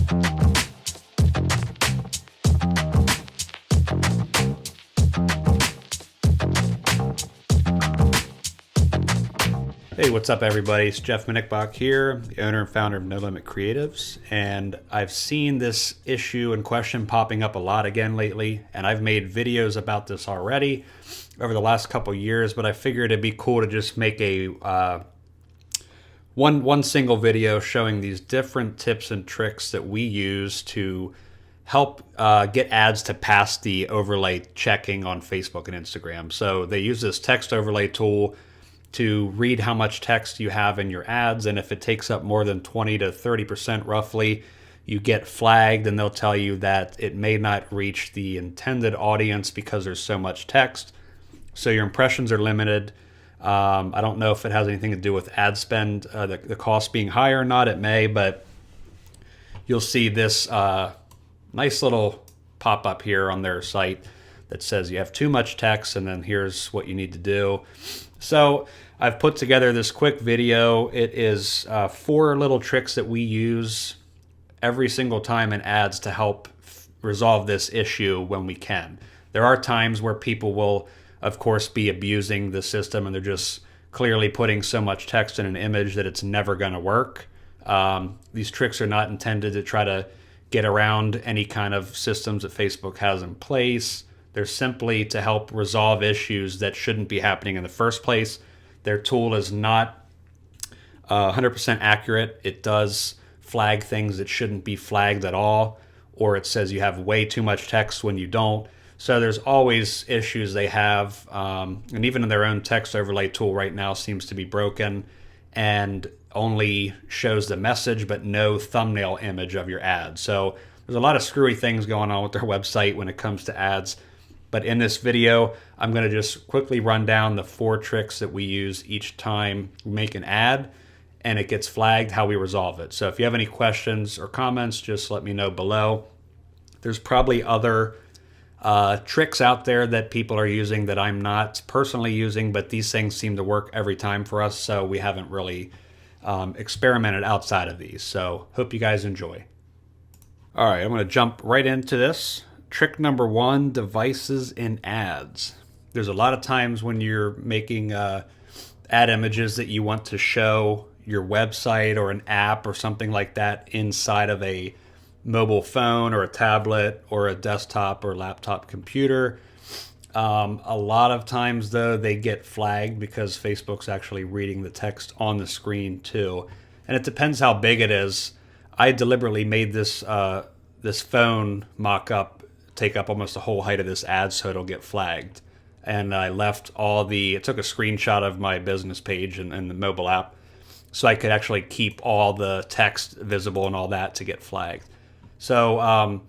Hey, what's up, everybody? It's Jeff Minichbach here, the owner and founder of No Limit Creatives, and I've seen this issue and question popping up a lot again lately, and I've made videos about this already over the last couple years, but I figured it'd be cool to just make a one single video showing these different tips and tricks that we use to help get ads to pass the overlay checking on Facebook and Instagram. So they use this text overlay tool to read how much text you have in your ads, and if it takes up more than 20 to 30% roughly, you get flagged, and they'll tell you that it may not reach the intended audience because there's so much text. So your impressions are limited. I don't know if it has anything to do with ad spend, the cost being higher or not. It may, but you'll see this nice little pop-up here on their site that says you have too much text, and then here's what you need to do. So I've put together this quick video. It is 4 little tricks that we use every single time in ads to help resolve this issue when we can. There are times where people will, of course, be abusing the system, and they're just clearly putting so much text in an image that it's never going to work. These tricks are not intended to try to get around any kind of systems that Facebook has in place. They're simply to help resolve issues that shouldn't be happening in the first place. Their tool is not 100% accurate. It does flag things that shouldn't be flagged at all, or it says you have way too much text when you don't. So there's always issues they have, and even in their own text overlay tool right now seems to be broken and only shows the message but no thumbnail image of your ad. So there's a lot of screwy things going on with their website when it comes to ads. But in this video, I'm going to just quickly run down the 4 tricks that we use each time we make an ad and it gets flagged, how we resolve it. So if you have any questions or comments, just let me know below. There's probably other tricks out there that people are using that I'm not personally using, but these things seem to work every time for us, so we haven't really experimented outside of these. So hope you guys enjoy. All right, I'm going to jump right into this. Trick number 1, devices in ads. There's a lot of times when you're making ad images that you want to show your website or an app or something like that inside of a mobile phone or a tablet or a desktop or laptop computer. A lot of times, though, they get flagged because Facebook's actually reading the text on the screen too. And it depends how big it is. I deliberately made this phone mock-up take up almost the whole height of this ad so it'll get flagged. And I left it took a screenshot of my business page and the mobile app so I could actually keep all the text visible and all that to get flagged. So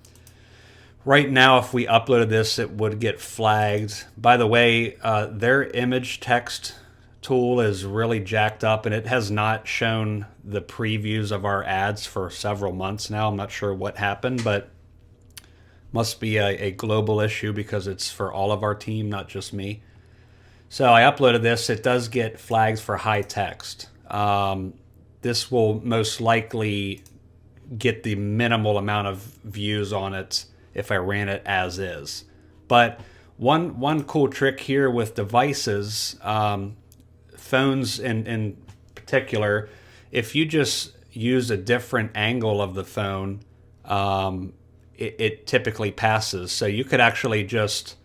right now, if we uploaded this, it would get flagged. By the way, their image text tool is really jacked up, and it has not shown the previews of our ads for several months now. I'm not sure what happened, but must be a global issue because it's for all of our team, not just me. So I uploaded this. It does get flagged for high text. This will most likely get the minimal amount of views on it if I ran it as is. But one cool trick here with devices, phones in particular, if you just use a different angle of the phone, it typically passes. So you could actually just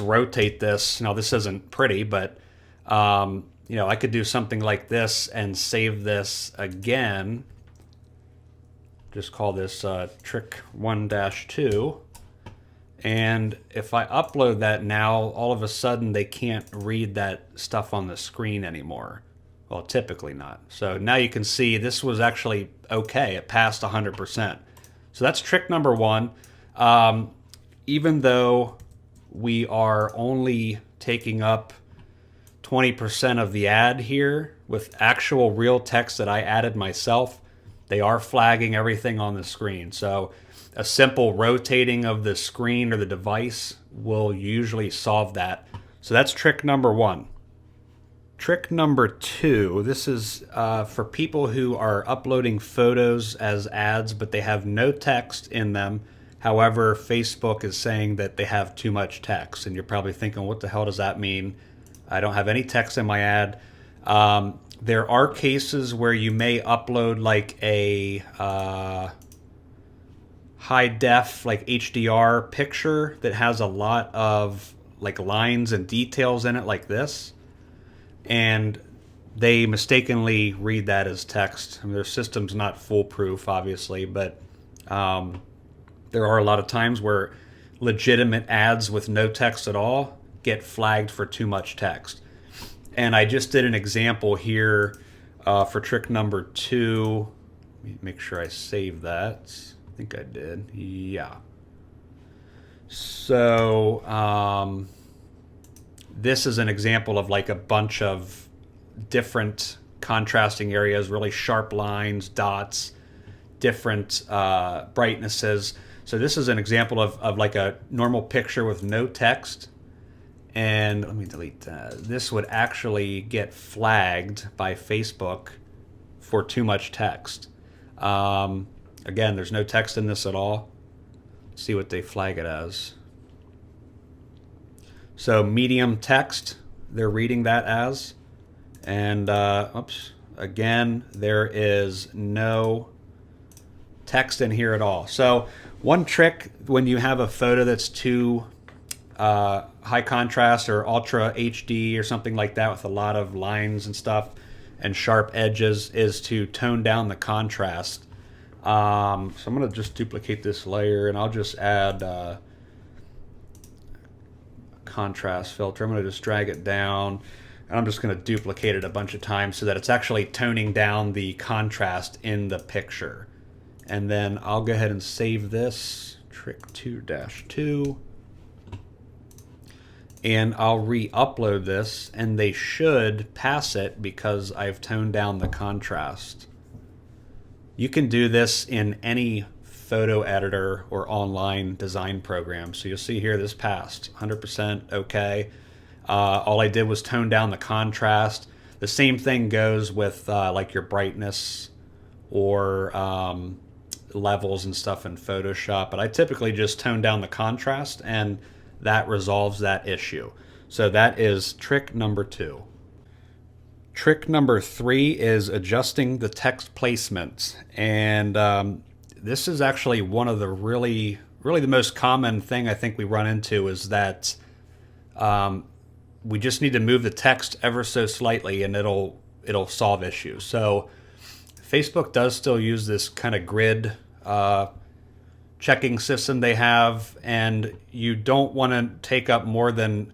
rotate this. Now this isn't pretty, but I could do something like this and save this again. Just call this trick 1-2. And if I upload that now, all of a sudden they can't read that stuff on the screen anymore. Well, typically not. So now you can see this was actually okay. It passed 100%. So that's trick number 1. Even though we are only taking up 20% of the ad here with actual real text that I added myself, they are flagging everything on the screen. So a simple rotating of the screen or the device will usually solve that. So that's trick number 1. Trick number 2, this is for people who are uploading photos as ads, but they have no text in them. However, Facebook is saying that they have too much text, and you're probably thinking, what the hell does that mean? I don't have any text in my ad. There are cases where you may upload like a high def, like HDR picture that has a lot of like lines and details in it like this, and they mistakenly read that as text. I mean, their system's not foolproof, obviously, but there are a lot of times where legitimate ads with no text at all get flagged for too much text. And I just did an example here for trick number 2. Let me make sure I saved that. I think I did. Yeah. So this is an example of like a bunch of different contrasting areas, really sharp lines, dots, different brightnesses. So this is an example of like a normal picture with no text. And let me delete that. This would actually get flagged by Facebook for too much text. Again, there's no text in this at all. Let's see what they flag it as. So medium text, they're reading that as. And again, there is no text in here at all. So one trick when you have a photo that's too high contrast or ultra HD or something like that with a lot of lines and stuff and sharp edges is to tone down the contrast. So I'm going to just duplicate this layer and I'll just add a contrast filter. I'm going to just drag it down and I'm just going to duplicate it a bunch of times so that it's actually toning down the contrast in the picture. And then I'll go ahead and save this, trick 2-2. And I'll re-upload this, and they should pass it because I've toned down the contrast. You can do this in any photo editor or online design program. So you'll see here this passed, 100% okay. All I did was tone down the contrast. The same thing goes with like your brightness or levels and stuff in Photoshop, but I typically just tone down the contrast and that resolves that issue. So that is trick number 2. Trick number 3 is adjusting the text placement. And this is actually one of the really the most common thing I think we run into is that we just need to move the text ever so slightly and it'll solve issues. So Facebook does still use this kind of grid checking system they have, and you don't want to take up more than,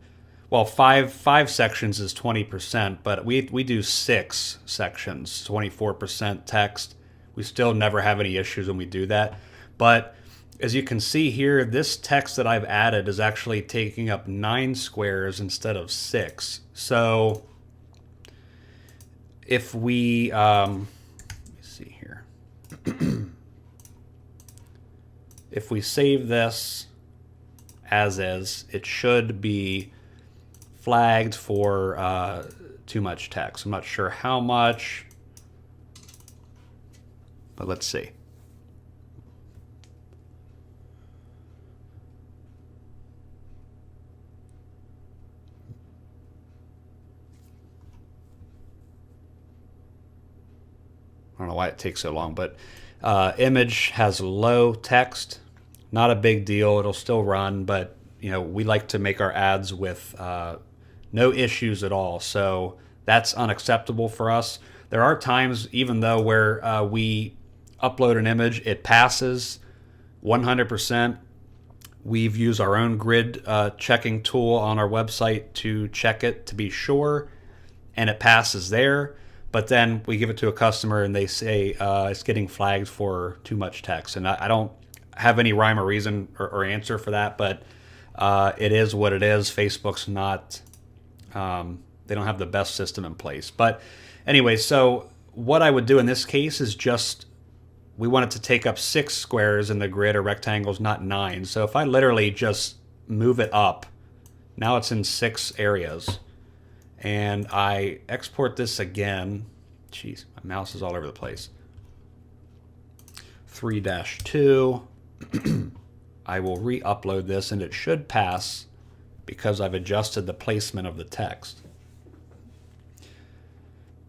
well, five sections is 20%, but we do 6 sections, 24% text. We still never have any issues when we do that. But as you can see here, this text that I've added is actually taking up 9 squares instead of 6. So if we, let me see here. If we save this as is, it should be flagged for too much text. I'm not sure how much, but let's see. I don't know why it takes so long, but image has low text. Not a big deal. It'll still run, but we like to make our ads with no issues at all. So that's unacceptable for us. There are times, even though where we upload an image, it passes 100%. We've used our own grid checking tool on our website to check it to be sure, and it passes there. But then we give it to a customer and they say it's getting flagged for too much text. And I don't have any rhyme or reason or answer for that, but it is what it is. Facebook's not, they don't have the best system in place. But anyway, so what I would do in this case is just, we want it to take up 6 squares in the grid or rectangles, not 9. So if I literally just move it up, now it's in 6 areas. and I export this again. Jeez, my mouse is all over the place. 3-2. I will re-upload this, and it should pass because I've adjusted the placement of the text.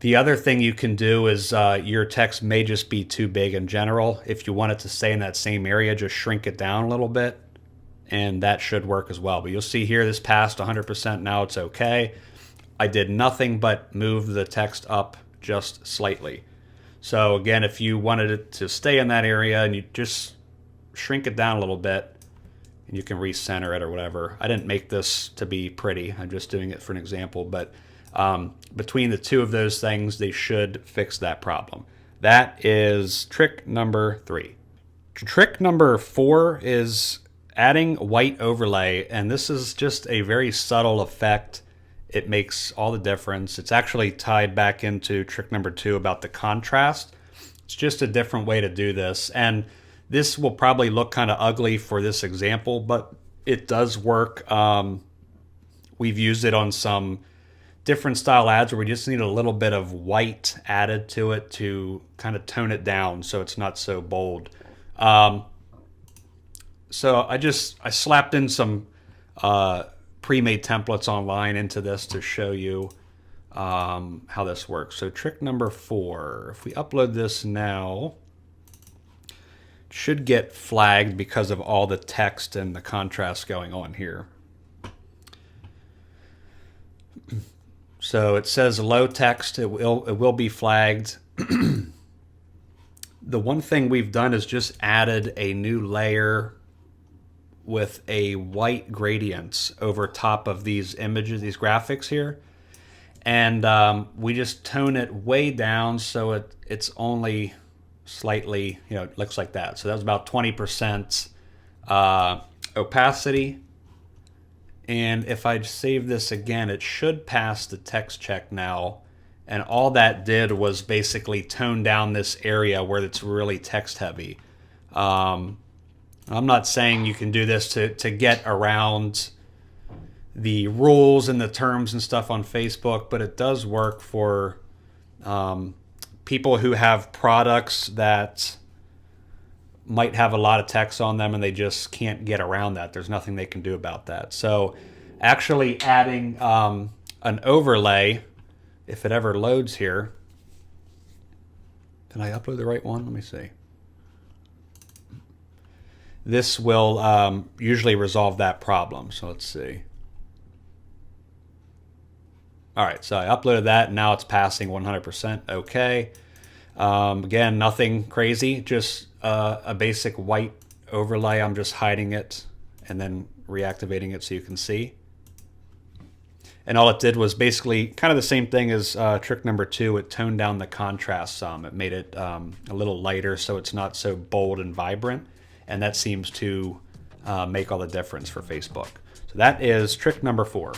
The other thing you can do is your text may just be too big in general. If you want it to stay in that same area, just shrink it down a little bit, and that should work as well. But you'll see here this passed 100%. Now it's okay. I did nothing but move the text up just slightly. So again, if you wanted it to stay in that area, and you just shrink it down a little bit, and you can recenter it or whatever. I didn't make this to be pretty. I'm just doing it for an example, but between the two of those things, they should fix that problem. That is trick number 3. Trick number 4 is adding white overlay, and this is just a very subtle effect. It makes all the difference. It's actually tied back into trick number 2 about the contrast. It's just a different way to do this, and this will probably look kind of ugly for this example, but it does work. We've used it on some different style ads where we just need a little bit of white added to it to kind of tone it down so it's not so bold. So I slapped in some pre-made templates online into this to show you how this works. So trick number 4, if we upload this now, it should get flagged because of all the text and the contrast going on here. So it says low text, it will be flagged. The one thing we've done is just added a new layer with a white gradient over top of these images, these graphics here. And we just tone it way down so it's only slightly, it looks like that. So that was about 20% opacity. And if I save this again, it should pass the text check now. And all that did was basically tone down this area where it's really text heavy. I'm not saying you can do this to get around the rules and the terms and stuff on Facebook, but it does work for people who have products that might have a lot of text on them and they just can't get around that. There's nothing they can do about that. So actually adding an overlay, if it ever loads here. Did I upload the right one? Let me see. This will usually resolve that problem. So let's see. All right, so I uploaded that, and now it's passing 100%. Okay. Again, nothing crazy, just a basic white overlay. I'm just hiding it and then reactivating it so you can see. And all it did was basically kind of the same thing as trick number 2. It toned down the contrast some. It made it a little lighter so it's not so bold and vibrant. And that seems to make all the difference for Facebook. So that is trick number 4.